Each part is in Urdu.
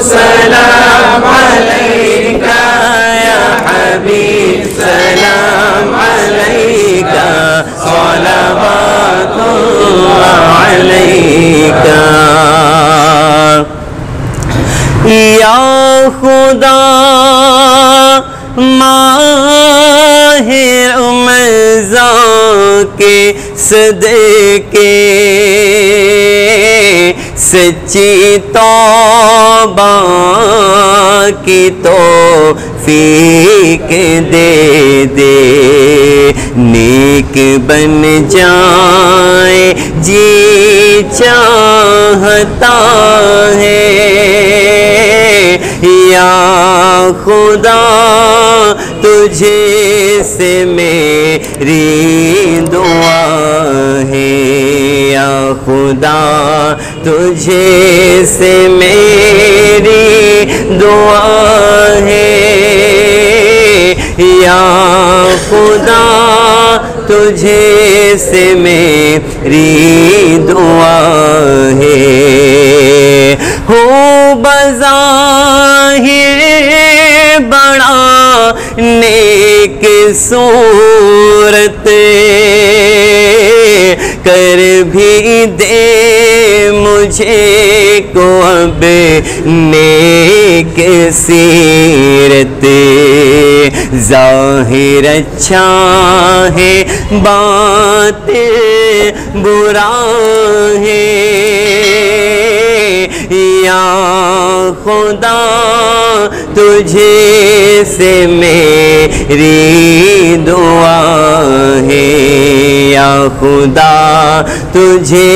سلام علیکہ یا حبیب سلام علیکہ صلوات اللہ علیکہ یا خدا ماہ رمضان کے صدقے سچی توبہ کی توفیق دے دے نیک بن جائے جی چاہتا ہے یا خدا تجھے سے میری دعا ہے یا خدا تجھے سے میری دعا ہے یا خدا تجھے سے میری دعا ہے ہو بظاہر بڑا نیک صورت کر بھی دے مجھے کو اب نیک سیرت ظاہر اچھا ہے باطن برا ہے یا خدا تجھے سے میری دعا ہے یا خدا تجھے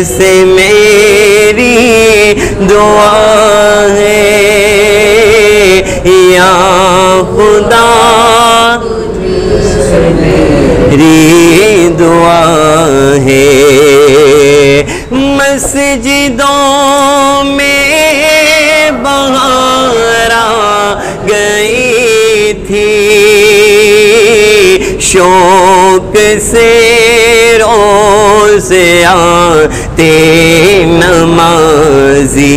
سے میری دعا ہے یا خدا میری دعا ہے مسجدوں میں بہار آ گئی تھی شوق سے روز آتے نمازی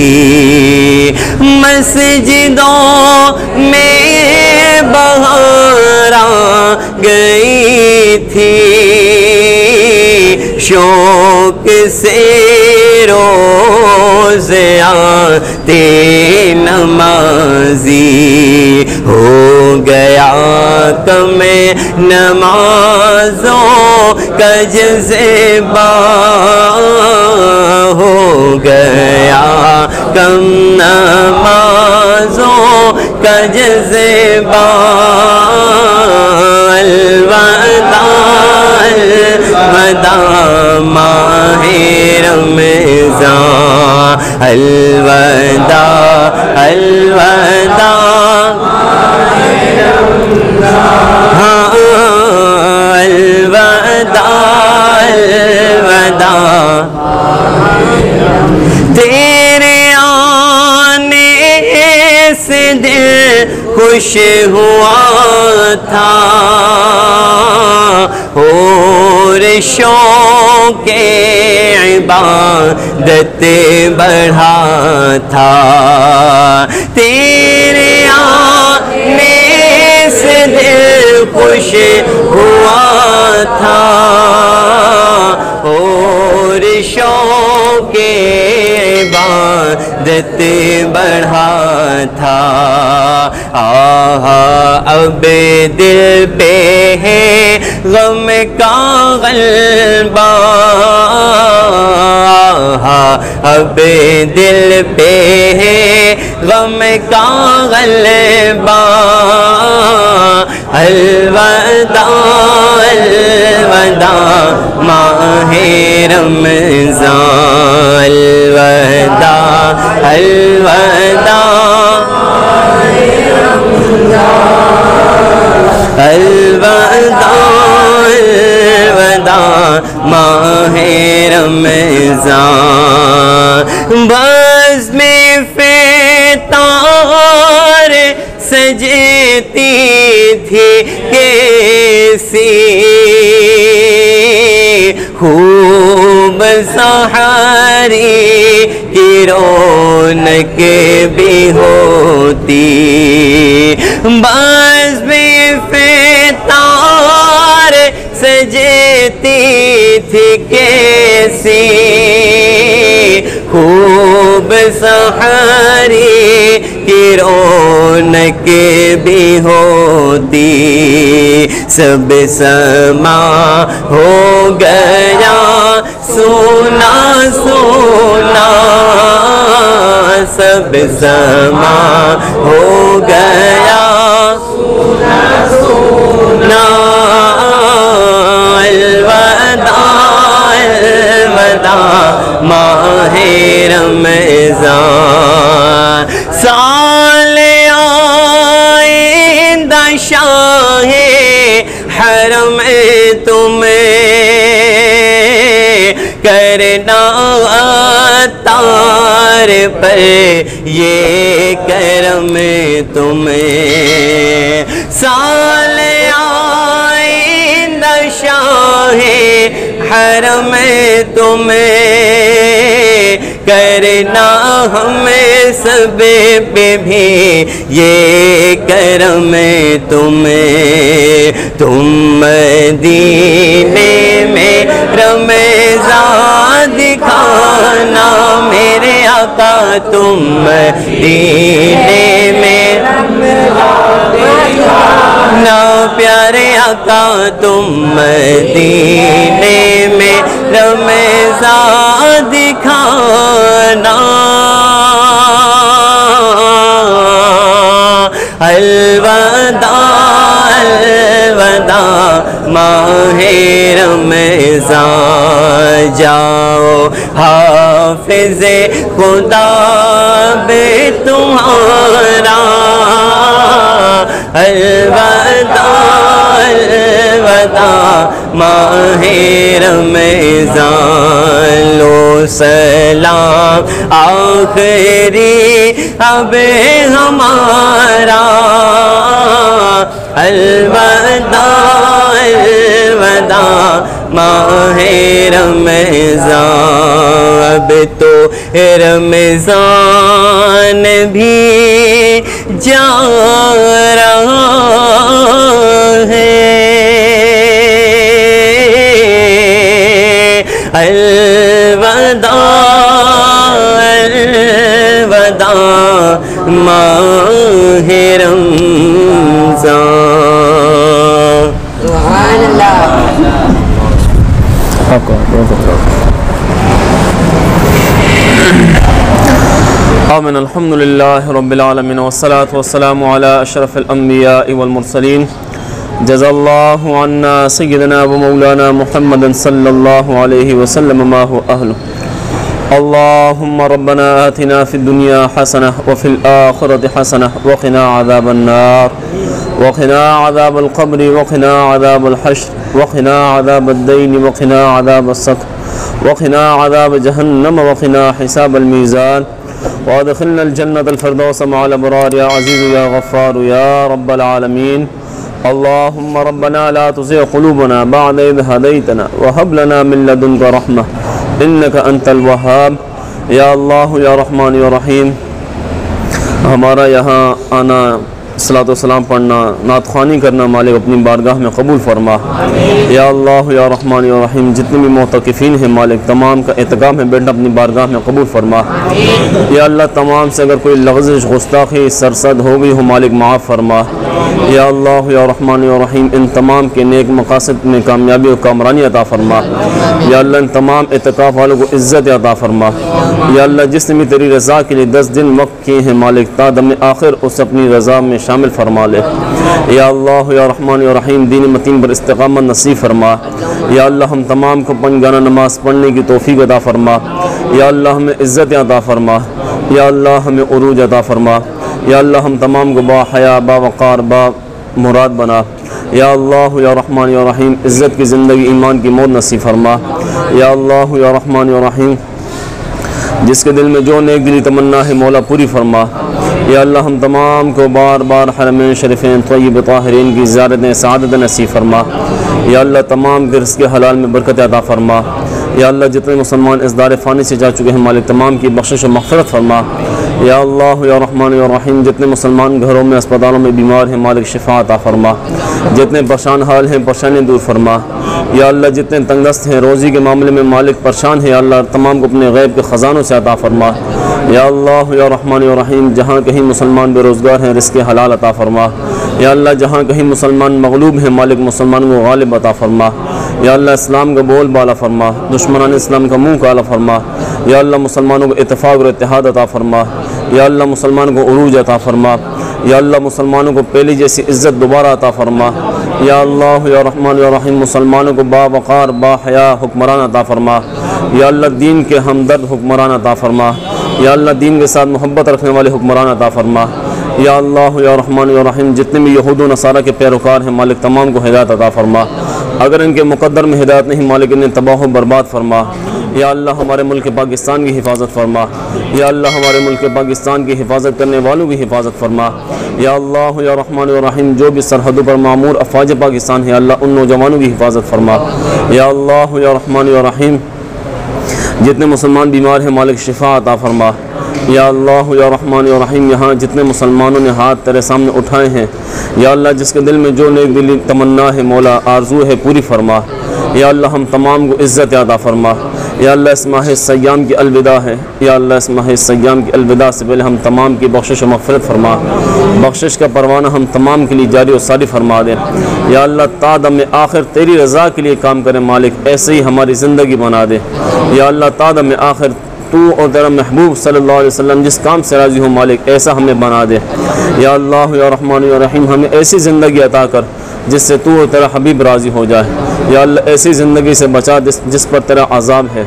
مسجدوں میں بہار آ گئی تھی شوق سے روز آتے نمازی ہو گیا کم نمازوں کا جذبہ ہو گیا کم نمازوں کا جذبہ الوداع الوداع ماہ رمضان الوداع الوداع ہاں الوداع الوداع تیرے آنے سے دل خوش ہوا تھا اور شوق عبادت بڑھا تھا تیرے آنے سے دل خوش ہوا تھا اور شوق عبادت بڑھا تھا اب دل پہ ہے غم کا غلبہ اب دل پہ ہے غم کا غلبہ الوداع الوداع ماہ رمضان الوداع الوداع الوداع الوداع ماہ رمضان بس میں فتار سجتی تھی کیسی خوب خوب سحری کی رونق بھی ہوتی بزم فطار سجتی تھی کیسی خوب سحری کی رونق بھی ہوتی سب سما ہو گیا سونا سونا سب سما ہو گیا سونا سونا الوداع الوداع ماہ رمضان سال آئندہ شاہ حرم تمہیں کرنا تار پر یہ کرم تمہیں سال آئندہ شاہ حرم تمہیں کرنا ہمیں سب پہ بھی یہ کرم تمہیں تم مدینے میں رمضان دکھانا میرے آقا تم مدینے میں نا پیارے آقا تم مدینے میں رمضان دکھانا الوداع الوداع ماہ رمضان جاؤ حافظ خدا بے تمہارا الوداع الوداع ماہ رمضان لو سلام آخری اب ہمارا الوداع الوداع ماہ رمضان اب تو رمضان بھی جا رہا ہے الوداع الوداع ماہ رمضان سبحان اللہ آمین الحمد للہ رب العالمین والصلاة والسلام علی اشرف الانبیاء والمرسلین جزا اللہ عنا سیدنا و مولانا محمد صلی اللہ علیہ وسلم ما هو اہلہ اللہم ربنا آتنا فی الدنیا حسنہ وفی الآخرة حسنہ وقنا عذاب النار وقنا عذاب القبر وقنا عذاب الحشر وقنا عذاب الدین وقنا عذاب السقر وقنا عذاب جہنم وقنا حساب الميزان وادخلنا الجنة الفردوس مع الابرار يا عزيز يا غفار يا رب العالمين اللهم ربنا لا تزغ قلوبنا بعد إذ هديتنا وهب لنا من لدنك رحمة إنك أنت الوهاب یا اللہ یا رحمان یا رحیم. ہمارا یہاں آنا، صلاۃ و سلام پڑھنا، نعت خوانی کرنا مالک اپنی بارگاہ میں قبول فرما. یا اللہ یا رحمان یا رحیم، جتنے بھی معتکفین ہیں مالک تمام کا اعتکاف میں بیٹھنا اپنی بارگاہ میں قبول فرما. یا اللہ تمام سے اگر کوئی لغزش گستاخی سرسد ہو گئی ہو مالک معاف فرما. یا اللہ یا رحمان یا رحیم، ان تمام کے نیک مقاصد میں کامیابی و کامرانی عطا فرما. یا اللہ ان تمام اعتکاف والوں کو عزت عطا فرما. یا اللہ جس نے بھی تیری رضا کے لیے 10 دن وقت کیے ہیں مالک تا دم آخر اسے اپنی رضا میں شامل فرما لے. یا اللہ یا رحمان یا رحیم، دین متین پر استقامت نصیب فرما. یا اللہ ہم تمام کو 5 گانا نماز پڑھنے کی توفیق عطا فرما. یا اللہ ہمیں عزت عطا فرما. یا اللہ ہمیں عروج عطا فرما. یا اللہ ہم تمام کو با حیا، با وقار، با مراد بنا. یا اللہ یا رحمان یا رحیم، عزت کی زندگی، ایمان کی موت نصیب فرما. یا اللہ یا رحمان یا رحیم، جس کے دل میں جو نیک دلی تمنا ہے مولا پوری فرما. یا اللہ ہم تمام کو بار بار حرمین شریفین طیب طاہرین کی زیارت سعادت نصیب فرما۔ یا اللہ تمام کے رزق حلال میں برکت عطا فرما۔ یا اللہ جتنے مسلمان اس دار فانی سے جا چکے ہیں مالک تمام کی بخشش و مغفرت فرما۔ یا اللہ یا رحمان یا رحیم جتنے مسلمان گھروں میں اسپتالوں میں بیمار ہیں مالک شفا عطا فرما۔ جتنے پریشان حال ہیں پریشانی دور فرما۔ یا اللہ جتنے تنگ دست ہیں روزی کے معاملے میں مالک پریشان ہیں یا اللہ تمام کو اپنے غیب کے خزانوں سے عطا فرما۔ یا اللہ یا رحمان یا رحیم جہاں کہیں مسلمان بے روزگار ہیں رزق حلال عطا فرما۔ یا اللہ جہاں کہیں مسلمان مغلوب ہیں مالک مسلمانوں کو غالب عطا فرما۔ یا اللہ اسلام کا بول بالا فرما، دشمنان اسلام کا منہ کالا فرما۔ یا اللہ مسلمانوں کو اتفاق اور اتحاد عطا فرما۔ یا اللہ مسلمانوں کو عروج عطا فرما۔ یا اللہ مسلمانوں کو پہلی جیسی عزت دوبارہ عطا فرما۔ یا اللہ یا رحمان یا رحیم مسلمانوں کو باوقار باحیا حکمران عطا فرما۔ یا اللہ دین کے ہمدرد حکمران عطا فرما۔ یا اللہ دین کے ساتھ محبت رکھنے والے حکمران عطا فرما۔ یا اللہ یا رحمان یا رحیم جتنے بھی یہود و نصارہ کے پیروکار ہیں مالک تمام کو ہدایت عطا فرما۔ اگر ان کے مقدر میں ہدایت نہیں مالک انہیں تباہ و برباد فرما۔ یا اللہ ہمارے ملک پاکستان کی حفاظت فرما۔ یا اللہ ہمارے ملک پاکستان کی حفاظت کرنے والوں کی حفاظت فرما۔ یا اللہ یا رحمان یا رحیم جو بھی سرحدوں پر معمور افواج پاکستان ہے اللہ ان نوجوانوں کی حفاظت فرما۔ یا اللہ یا رحمان یا رحیم جتنے مسلمان بیمار ہیں مالک شفا عطا فرما۔ یا اللہ یا رحمان یا رحیم یہاں جتنے مسلمانوں نے ہاتھ تیرے سامنے اٹھائے ہیں یا اللہ جس کے دل میں جو نیک دلی تمنا ہے مولا آرزو ہے پوری فرما۔ یا اللہ ہم تمام کو عزت عطا فرما۔ یا اللہ اس ماہ سیام کی الوداع ہے یا اللہ اس ماہ سیام کی الوداع سے پہلے ہم تمام کی بخشش و مغفرت فرما۔ بخشش کا پروانہ ہم تمام کے لیے جاری و ساری فرما دیں۔ یا اللہ تا دم آخر تیری رضا کے لیے کام کریں مالک ایسے ہی ہماری زندگی بنا دے۔ یا اللہ تا دم آخر تو اور تیرا محبوب صلی اللہ علیہ وسلم جس کام سے راضی ہو مالک ایسا ہمیں بنا دے۔ یا اللہ یا رحمان یا رحیم ہمیں ایسی زندگی عطا کر جس سے تو اور تیرا حبیب راضی ہو جائے۔ یا اللہ ایسی زندگی سے بچا جس پر تیرا عذاب ہے۔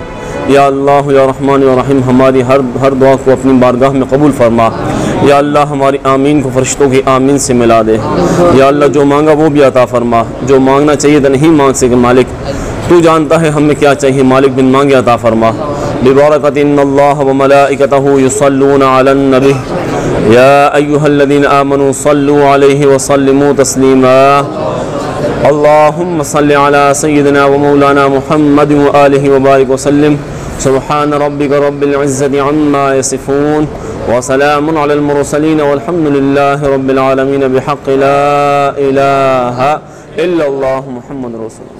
یا اللہ یا رحمان یا رحیم ہماری ہر دعا کو اپنی بارگاہ میں قبول فرما۔ یا اللہ ہماری آمین کو فرشتوں کی آمین سے ملا دے۔ یا اللہ جو مانگا وہ بھی عطا فرما، جو مانگنا چاہیے تو نہیں مانگ سکے مالک تو جانتا ہے ہمیں کیا چاہیے مالک بن مانگے عطا فرما۔ ببرکۃ ان اللہ وملائکتہ یصلون علی النبی یا ایھا الذین آمنوا صلوا علیہ وسلموا تسلیما۔ اللہم صل علی سیدنا ومولانا محمد وآلہ وبارک وسلم۔ سبحان ربک رب العزة عما یصفون وسلام علی المرسلین والحمد للہ رب العالمین بحق لا الہ الا اللہ محمد رسول اللہ۔